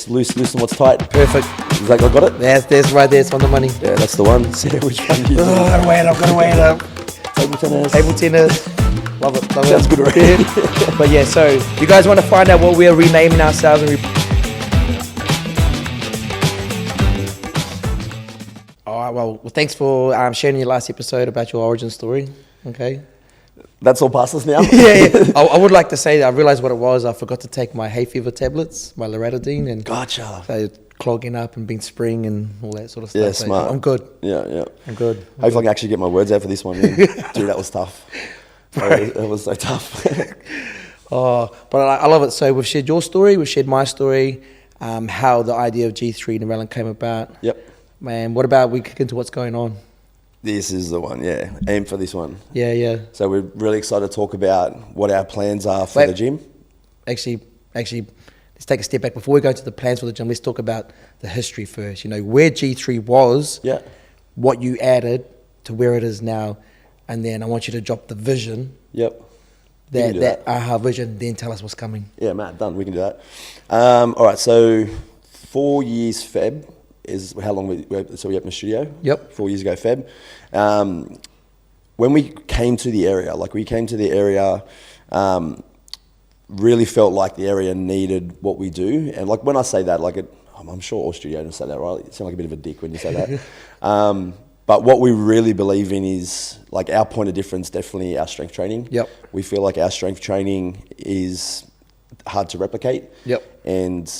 what's loose and what's tight. Perfect. Is that, I got it? There's right there. It's on the money. Yeah, that's the one. See which one you I've got to weigh it up. Table tennis. Love it. Sounds good already. But yeah, so you guys want to find out what we are renaming ourselves and all right, well, thanks for sharing your last episode about your origin story. Okay. That's all past us now. yeah. I would like to say that I realized what it was. I forgot to take my hay fever tablets, my loratadine, and Gotcha. So clogging up and being spring and all that sort of stuff. Yeah, smart. I'm good. Yeah. I'm good. Hopefully I can actually get my words out for this one. Yeah. Dude, that was tough. That was so tough. But I love it. So we've shared your story, we've shared my story, how the idea of G3 Narellan came about. Yep. Man, what about we kick into what's going on? This is the one, yeah. Aim for this one. Yeah. So we're really excited to talk about what our plans are for the gym. Actually, let's take a step back. Before we go to the plans for the gym, let's talk about the history first. You know, where G3 was, what you added to where it is now, and then I want you to drop the vision. Yep. That aha vision, then tell us what's coming. Yeah, Matt, done. We can do that. All right, so 4 years Feb is how long we up in the studio. Yep. 4 years ago Feb. When we came to the area, really felt like the area needed what we do. And like when I say that, I'm sure all studio owners say that, right? You sound like a bit of a dick when you say that. But what we really believe in is like our point of difference, definitely our strength training. Yep. We feel like our strength training is hard to replicate. Yep. And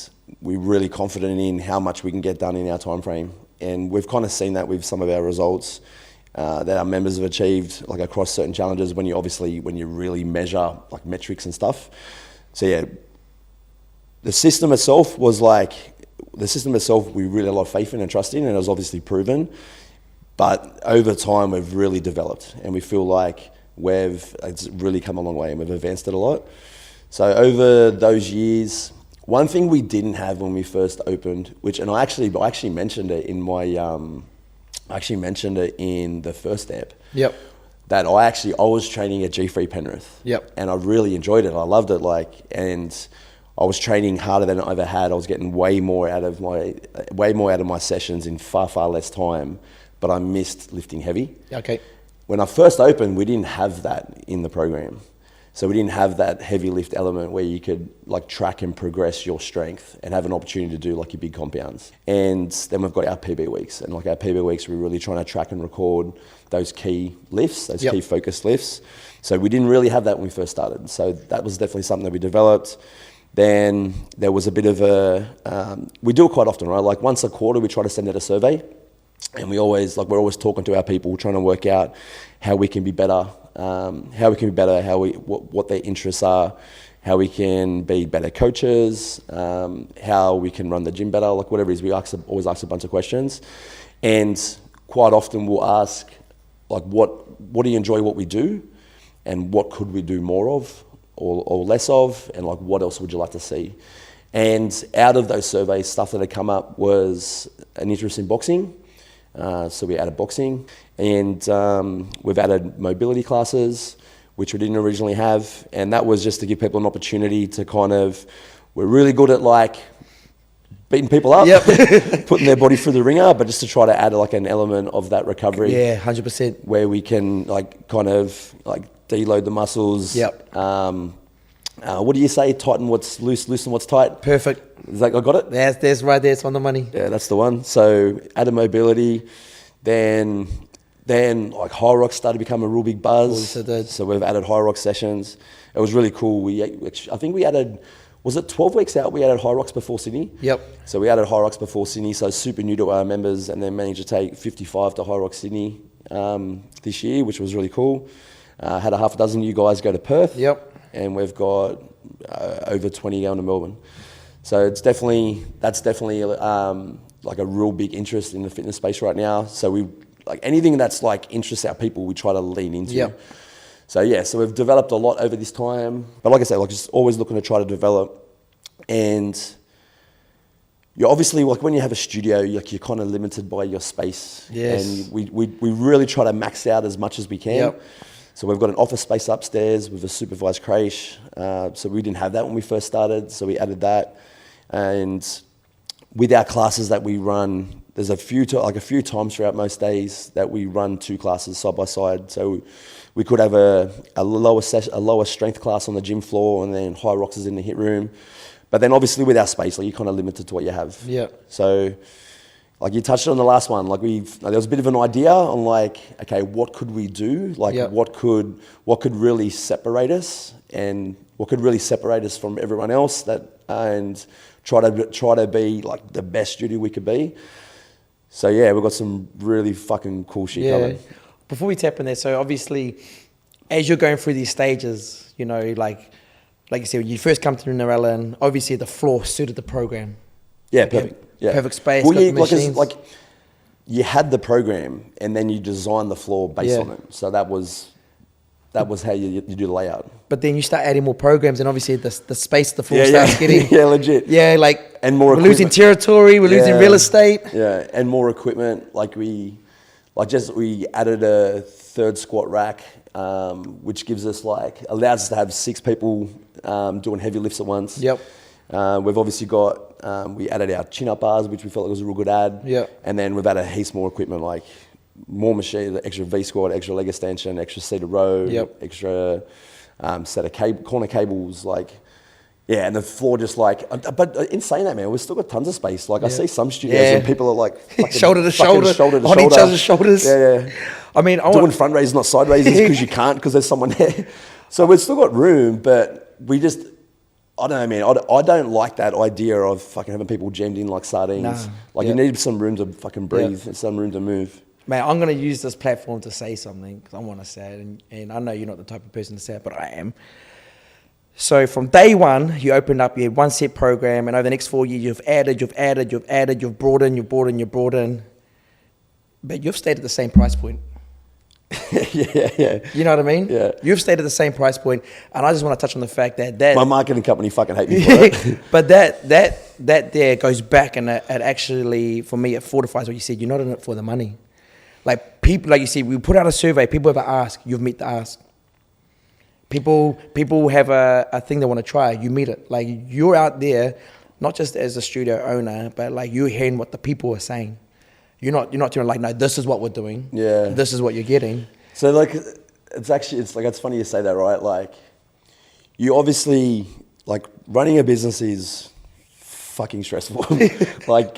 we're really confident in how much we can get done in our time frame. And we've kind of seen that with some of our results that our members have achieved, like across certain challenges when you really measure like metrics and stuff. So yeah, the system itself we really had a lot of faith in and trust in, and it was obviously proven. But over time, we've really developed, and we feel like it's really come a long way, and we've advanced it a lot. So over those years, one thing we didn't have when we first opened, I actually mentioned it in the first step. Yep. That I was training at G3 Penrith. Yep. And I really enjoyed it. I loved it. And I was training harder than I ever had. I was getting way more out of my sessions in far, far less time. But I missed lifting heavy. Okay. When I first opened, we didn't have that in the program. So we didn't have that heavy lift element where you could like track and progress your strength and have an opportunity to do like your big compounds. And then we've got our PB weeks. And like our PB weeks, we're really trying to track and record those key lifts, those key focused lifts. So we didn't really have that when we first started. So that was definitely something that we developed. Then there was a bit of we do it quite often, right? Like once a quarter, we try to send out a survey. And we're always talking to our people, trying to work out how we can be better, what their interests are, how we can be better coaches, how we can run the gym better, like whatever it is. We always ask a bunch of questions, and quite often we'll ask, like, what do you enjoy what we do, and what could we do more of or less of, and like what else would you like to see? And out of those surveys, stuff that had come up was an interest in boxing. So we added boxing, and we've added mobility classes, which we didn't originally have. And that was just to give people an opportunity to we're really good at like beating people up, putting their body through the ringer, but just to try to add like an element of that recovery. Yeah, 100%. Where we can like kind of like deload the muscles. Yep. What do you say? Tighten what's loose and what's tight. Perfect. Is that, I got it? There's right there. It's on the money. Yeah, that's the one. So added mobility, then like high rocks started to become a real big buzz. So we've added high rock sessions. It was really cool. I think we added, was it 12 weeks out? We added high rocks before Sydney. Yep. So we added high rocks before Sydney. So super new to our members, and then managed to take 55 to high rock Sydney this year, which was really cool. Had a half a dozen of you guys go to Perth. Yep. And we've got over 20 going to Melbourne. So that's definitely like a real big interest in the fitness space right now. So we like anything that's like interests our people, we try to lean into. Yep. So yeah, so we've developed a lot over this time. But like I say, like just always looking to try to develop. And you're obviously like when you have a studio, you're kind of limited by your space. Yes. And we really try to max out as much as we can. Yep. So we've got an office space upstairs with a supervised creche. So we didn't have that when we first started, so we added that. And with our classes that we run, there's a few times throughout most days that we run 2 classes side by side. So we could have a lower strength class on the gym floor, and then high rocks is in the hit room. But then obviously with our space, like, you're kind of limited to what you have. Yeah. So like you touched on the last one, like there was a bit of an idea on like, okay, what could we do? Like what could really separate us, and what could really separate us from everyone else, and try to be like the best studio we could be. So yeah, we've got some really fucking cool shit coming. Before we tap in there, so obviously as you're going through these stages, you know, like you said, when you first come to Narellan, obviously the floor suited the program. Yeah, perfect. Yeah. Perfect space. Well, got machines. like you had the program, and then you designed the floor based on it. So that was how you do the layout. But then you start adding more programs, and obviously the space the floor starts getting legit. Yeah, like, and more. We're losing territory. We're losing real estate. Yeah, and more equipment. Like we added a 3rd squat rack, which gives us allows us to have 6 people doing heavy lifts at once. Yep. We've obviously got, we added our chin-up bars, which we felt like was a real good add. Yep. And then we've added heaps more equipment, like more machine, extra V-squat, extra leg extension, extra seated row, extra set of corner cables, and the floor just but in saying that, man, we've still got tons of space. Like I see some studios and people are like shoulder to shoulder, on each other's shoulders. Yeah. I mean, doing front raises, not side raises, because you can't, because there's someone there. So we've still got room, but we just, I don't know, man. I don't like that idea of fucking having people jammed in like sardines. You need some room to fucking breathe and some room to move. Man, I'm going to use this platform to say something, because I want to say it, and I know you're not the type of person to say it, but I am. So from day one, you opened up, you had 1 set program, and over the next 4 years, you've brought in, but you've stayed at the same price point. Yeah. You know what I mean? Yeah. You've stayed at the same price point, and I just want to touch on the fact that my marketing company fucking hate me for it. But that there goes back, and it actually, for me, it fortifies what you said. You're not in it for the money. Like people, like you said, we put out a survey. People have asked, you've met the ask. People have a thing they want to try. You meet it. Like, you're out there, not just as a studio owner, but like you're hearing what the people are saying. You're not doing like, no, this is what we're doing. Yeah. This is what you're getting. So like, it's funny you say that, right? Like, you obviously, like, running a business is fucking stressful. like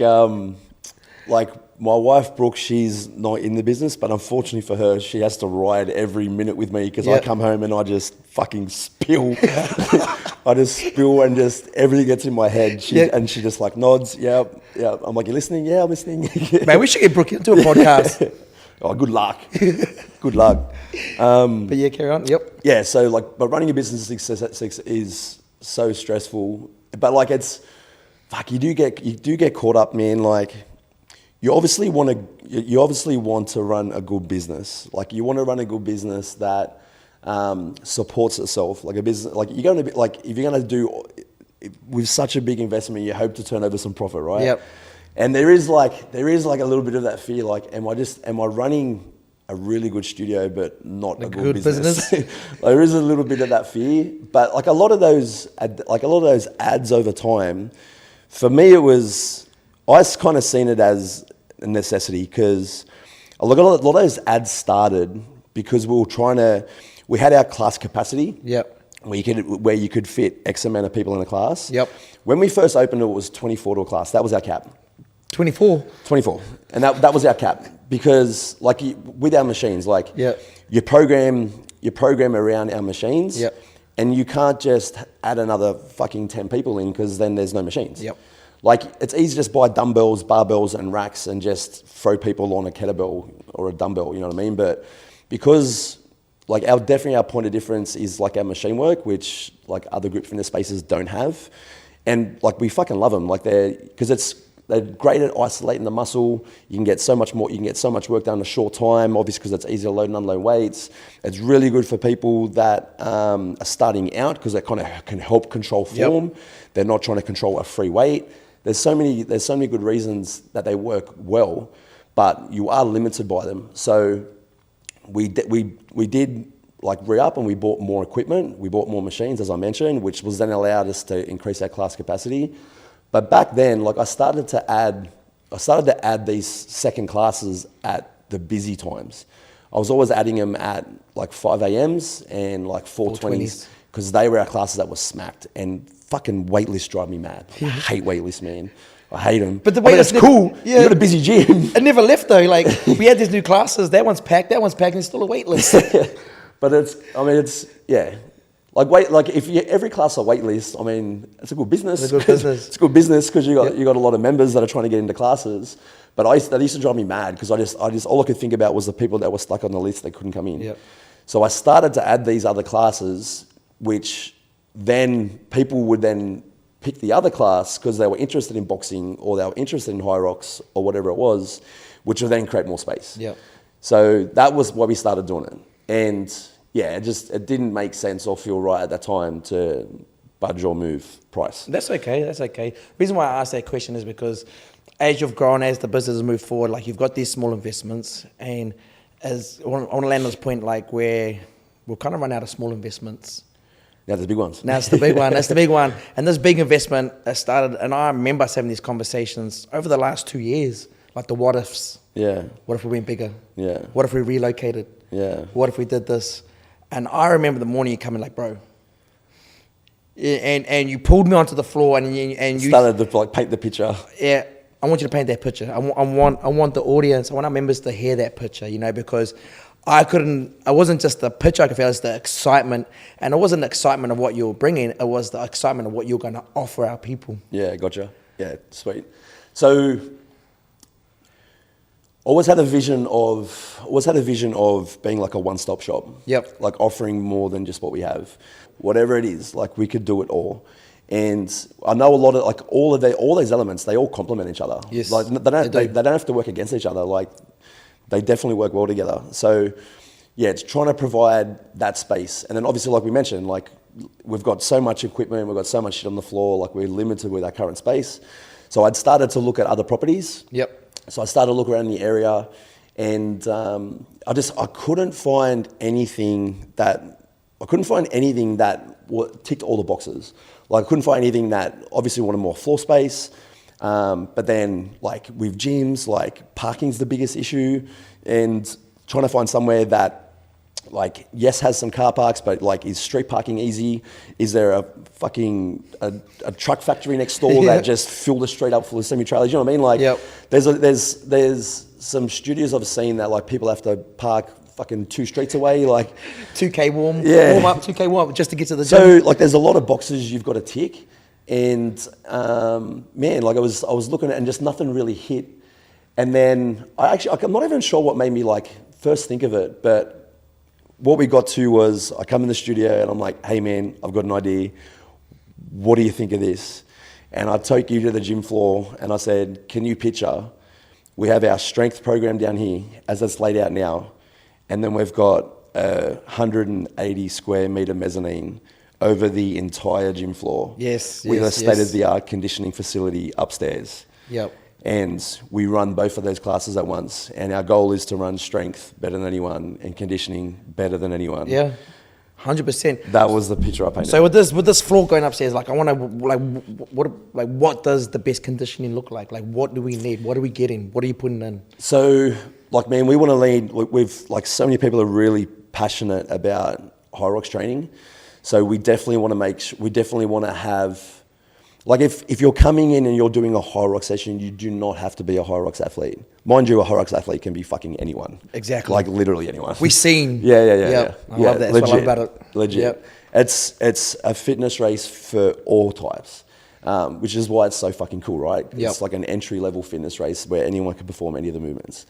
my wife Brooke, she's not in the business, but unfortunately for her, she has to ride every minute with me, because I come home and I just fucking spill. I just spill, and just everything gets in my head. And she just like nods. Yeah. I'm like, you listening? Yeah, I'm listening. Man, we should get Brooke into a podcast. Oh, good luck. Good luck. But yeah, carry on. Yep. Yeah. So but running a business at 6 is so stressful. But like, it's you do get caught up, man. Like, you obviously want to run a good business. Like, you want to run a good business that supports itself. Like a business, like you're going to be like, if you're going to do with such a big investment, you hope to turn over some profit, right? Yep. And there is like a little bit of that fear. Like, am I running a really good studio, but not a good business? There is a little bit of that fear, but like a lot of those ads over time, for me, I kind of seen it as a necessity, because a lot of those ads started because we had our class capacity. Yep. Where you could fit X amount of people in a class. Yep. When we first opened, it was 24 to a class. That was our cap. 24. And that was our cap, because like with our machines, like you program around our machines. Yep. And you can't just add another fucking 10 people in, because then there's no machines. Yep. Like, it's easy to just buy dumbbells, barbells, and racks and just throw people on a kettlebell or a dumbbell, you know what I mean? But because, like, definitely our point of difference is, like, our machine work, which, like, other group fitness spaces don't have. And, like, we fucking love them. Like, they're great at isolating the muscle. You can get so much work done in a short time, obviously, because it's easy to load and unload weights. It's really good for people that are starting out, because they kind of can help control form. Yep. They're not trying to control a free weight. There's so many good reasons that they work well, but you are limited by them. So we did like re-up, and we bought more equipment. We bought more machines, as I mentioned, which was then allowed us to increase our class capacity. But back then, like I started to add these second classes at the busy times. I was always adding them at like 5 a.m.s and like 4:20s because they were our classes that were smacked. And fucking weightlifts drive me mad. I hate weightlifts, man. I hate them. But the weightlifts cool. Yeah. You got a busy gym. It never left though. Like we had these new classes. That one's packed. That one's packed. And it's still a weightlist. But like if every class a wait list, I mean, it's a good business. It's a good business. It's a good business because you got a lot of members that are trying to get into classes. But that used to drive me mad because I just all I could think about was the people that were stuck on the list that couldn't come in. Yep. So I started to add these other classes, which then people would then pick the other class because they were interested in boxing or they were interested in high rocks or whatever it was, which would then create more space. Yep. So that was why we started doing it. And yeah, it didn't make sense or feel right at that time to budge or move price. That's okay. That's okay. The reason why I asked that question is because as you've grown, as the business has moved forward, like you've got these small investments, and as I want to land on this point, like where we've kind of run out of small investments. Now there's big ones. Now it's the big one. That's the big one. And this big investment started, and I remember us having these conversations over the last 2 years, like the what ifs. Yeah. What if we went bigger? Yeah. What if we relocated? Yeah. What if we did this? And I remember the morning you coming like, bro. And you pulled me onto the floor and you started to like paint the picture. Yeah, I want you to paint that picture. I want the audience, I want our members to hear that picture, because I wasn't just the picture I could feel, it was the excitement. And it wasn't the excitement of what you were bringing, it was the excitement of what you're going to offer our people. Yeah, gotcha. Yeah, sweet. So always had a vision of being like a one-stop shop. Yep. Like offering more than just what we have. Whatever it is, like we could do it all. And I know a lot of like all these elements, they all complement each other. Yes. Like they don't have to work against each other. Like they definitely work well together. So yeah, it's trying to provide that space. And then obviously, like we mentioned, like we've got so much equipment, we've got so much shit on the floor, like we're limited with our current space. So I'd started to look at other properties. Yep. So I started to look around the area, and I couldn't find anything that ticked all the boxes. Like I couldn't find anything that obviously wanted more floor space, but then like with gyms, like parking's the biggest issue, and trying to find somewhere that like yes has some car parks, but like is street parking easy? Is there a fucking a truck factory next door that just filled the street up full of semi-trailers? You know what I mean? Like yep. There's some studios I've seen that like people have to park fucking 2 streets away, like 2K warm up, 2K warm up just to get to the gym. So like there's a lot of boxes you've got to tick, and man, like I was looking at it and just nothing really hit. And then I'm not even sure what made me like first think of it, but what we got to was I come in the studio and I'm like, hey man, I've got an idea. What do you think of this? And I took you to the gym floor and I said, can you picture, we have our strength program down here as it's laid out now. And then we've got a 180 square meter mezzanine over the entire gym floor. Yes, with a state-of-the-art conditioning facility upstairs. Yep. And we run both of those classes at once. And our goal is to run strength better than anyone and conditioning better than anyone. Yeah, 100%. That was the picture I painted. So with this floor going upstairs, like I want to what does the best conditioning look like? Like what do we need? What are we getting? What are you putting in? So like man, we want to lead. We've like so many people are really passionate about high rocks training. So we definitely want to have, like if you're coming in and you're doing a high rock session, you do not have to be a high rocks athlete. Mind you, a high rocks athlete can be fucking anyone. Exactly. Like literally anyone. We've seen. Yeah. I love that. That's what I love about it. Legit. Yep. It's a fitness race for all types, which is why it's so fucking cool, right? Yep. It's like an entry level fitness race where anyone can perform any of the movements.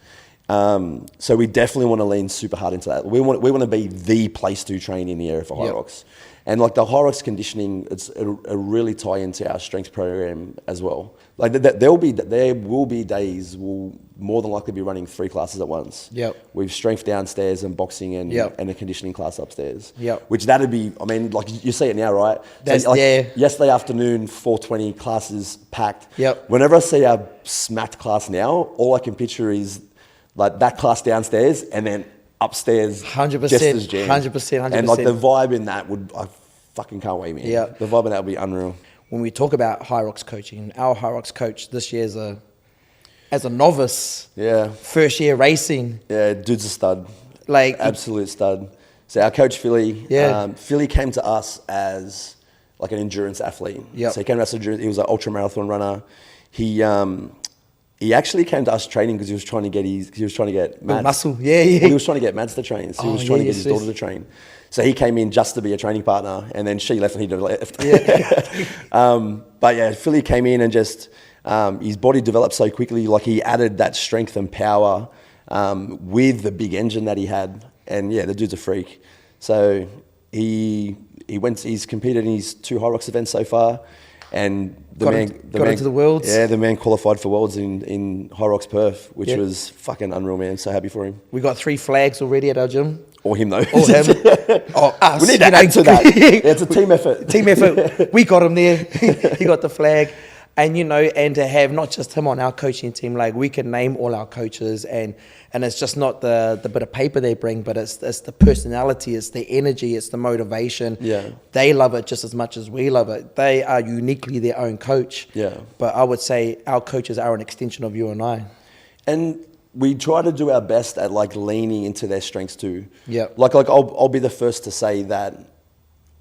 So we definitely want to lean super hard into that. We want to be the place to train in the area for high rocks. And like the high rocks conditioning, it'll really tie into our strength program as well. Like there will be days we'll more than likely be running 3 classes at once. Yep. We've strength downstairs and boxing and a conditioning class upstairs. Yep. Which that'd be, I mean, like you see it now, right? That's like, there. Yesterday afternoon, 4:20 classes packed. Yep. Whenever I see our smacked class now, all I can picture is like that class downstairs and then upstairs 100%, just as jammed. 100%. And like the vibe in that I fucking can't wait, man. Yeah. The vibe in that would be unreal. when we talk about high rocks coaching, our high rocks coach this year as a novice, first year racing. Yeah, dude's a stud. Like absolute stud. So our coach Philly, Philly came to us as like an endurance athlete. Yep. So he came to us he was an ultra marathon runner. He actually came to us training because he was trying to get Mads. Muscle, yeah. Well, he was trying to get Mads to train. So he was trying to get his daughter to train. So he came in just to be a training partner, and then she left and he left. Yeah. But yeah, Philly came in and just his body developed so quickly. Like he added that strength and power with the big engine that he had, and yeah, the dude's a freak. So he's competed in his 2 high rocks events so far, and got into the Worlds. Yeah, the man qualified for Worlds in High Rocks Perth, which was fucking unreal, man. So happy for him. We got 3 flags already at our gym. Or him, though. Or him. Or us. We need to add to that. Yeah, it's a team effort. Team effort. We got him there. He got the flag. And, and to have not just him on our coaching team, like we can name all our coaches and it's just not the bit of paper they bring, but it's the personality, it's the energy, it's the motivation. Yeah. They love it just as much as we love it. They are uniquely their own coach. Yeah. But I would say our coaches are an extension of you and I. And we try to do our best at like leaning into their strengths too. Yeah. Like I'll be the first to say that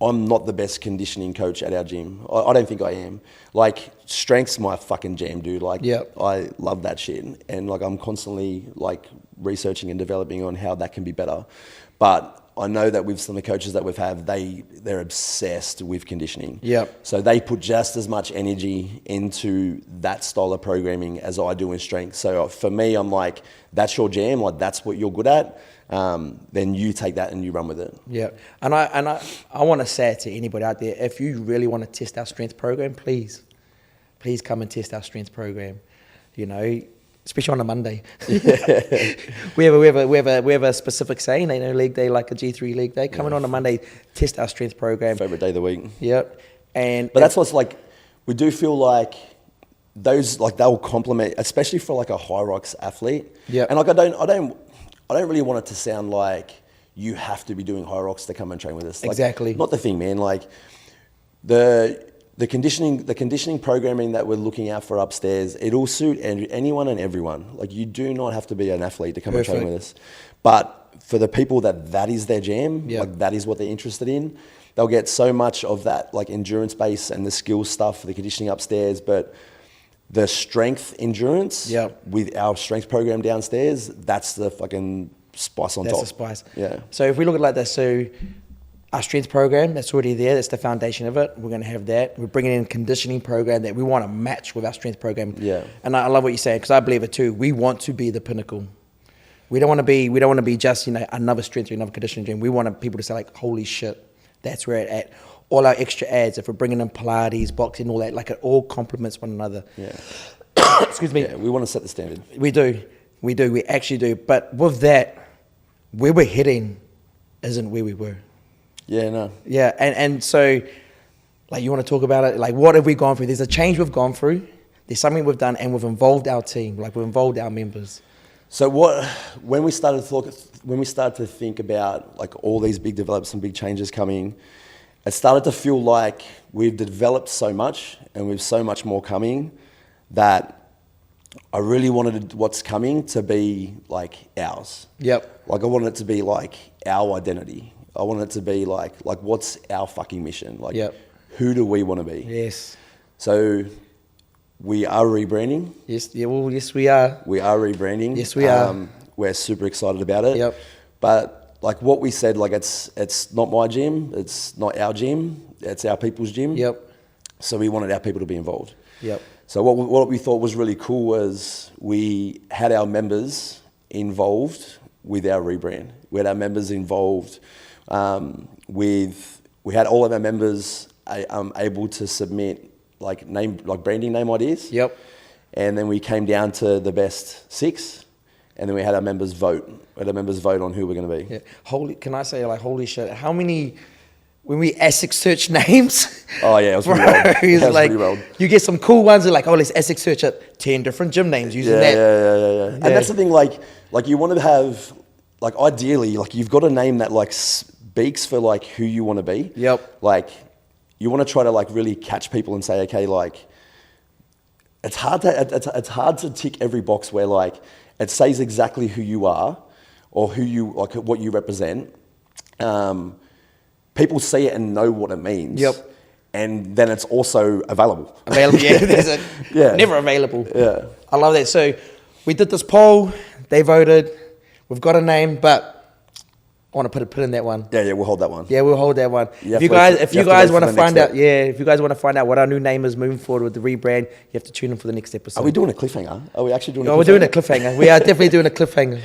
I'm not the best conditioning coach at our gym. I don't think I am. Like strength's my fucking jam, dude. Like I love that shit, and like I'm constantly like researching and developing on how that can be better. But I know that with some of the coaches that we've had, they're obsessed with conditioning. Yep. So they put just as much energy into that style of programming as I do in strength. So for me, I'm like, that's your jam. Like that's what you're good at. Then you take that and you run with it. Yeah. And I want to say it to anybody out there, if you really want to test our strength program, please come and test our strength program. Especially on a Monday. Yeah. we have a specific saying, leg day, like a G3 leg day. Come in on a Monday, test our strength program. Favorite day of the week. Yep. But that's what's like, we do feel like those, like they'll complement, especially for like a high rocks athlete. Yeah. And like I don't really want it to sound like you have to be doing high rocks to come and train with us. Like, exactly. Not the thing, man. Like the conditioning programming that we're looking at for upstairs, it'll suit anyone and everyone. Like you do not have to be an athlete to come and train with us. But for the people that is their jam, like that is what they're interested in, they'll get so much of that like endurance base and the skill stuff for the conditioning upstairs, but the strength endurance with our strength program downstairs, that's the fucking spice on top. That's the spice. Yeah. So if we look at it like this, so our strength program, that's already there. That's the foundation of it. We're going to have that. We're bringing in a conditioning program that we want to match with our strength program. Yeah. And I love what you're saying because I believe it too. We want to be the pinnacle. We don't want to be just another strength or another conditioning gym. We want people to say like, holy shit, that's where it's at. All our extra ads, if we're bringing in Pilates, boxing, all that, like it all complements one another. Yeah. Excuse me. Yeah, we want to set the standard. We do. We actually do. But with that, where we're heading isn't where we were. Yeah, no. Yeah, and so, like, you want to talk about it? Like, what have we gone through? There's a change we've gone through. There's something we've done, and we've involved our team. Like, we've involved our members. So when we started to think about like all these big developments and big changes coming, it started to feel like we've developed so much and we've so much more coming that I really wanted what's coming to be like ours. Yep. Like I wanted it to be like our identity. I wanted it to be like what's our fucking mission? Like who do we want to be? Yes. So we are rebranding. Yes. Yeah. Well, yes, we are. We are rebranding. Yes, we are. We're super excited about it. Yep. But like what we said, like it's not my gym. It's not our gym. It's our people's gym. Yep. So we wanted our people to be involved. Yep. So what we thought was really cool was we had our members involved with our rebrand. We had our members involved we had all of our members able to submit like branding name ideas. Yep. And then we came down to the best 6, and then we had our members vote. We had our members vote on who we're going to be. Yeah. Can I say like holy shit? How many? When we ASIC search names, oh yeah, it was pretty wild. It was like, pretty wild. You get some cool ones. That like, oh, let's ASIC search up 10 different gym names using that. Yeah. And that's the thing. Like you want to have, like, ideally, like you've got a name that like speaks for like who you want to be. Yep. Like, you want to try to like really catch people and say, okay, like it's hard to tick every box where like it says exactly who you are or who you like, what you represent. People see it and know what it means. Yep. And then it's also available. Available, yeah. Yeah. Never available. Yeah. I love that. So we did this poll. They voted. We've got a name, but I want to put a pin in that one. Yeah, we'll hold that one. Yeah, we'll hold that one. If you guys want to find out, if you guys want to find out what our new name is moving forward with the rebrand, you have to tune in for the next episode. Are we doing a cliffhanger? Are we actually doing a cliffhanger? We're doing a cliffhanger. We are definitely doing a cliffhanger.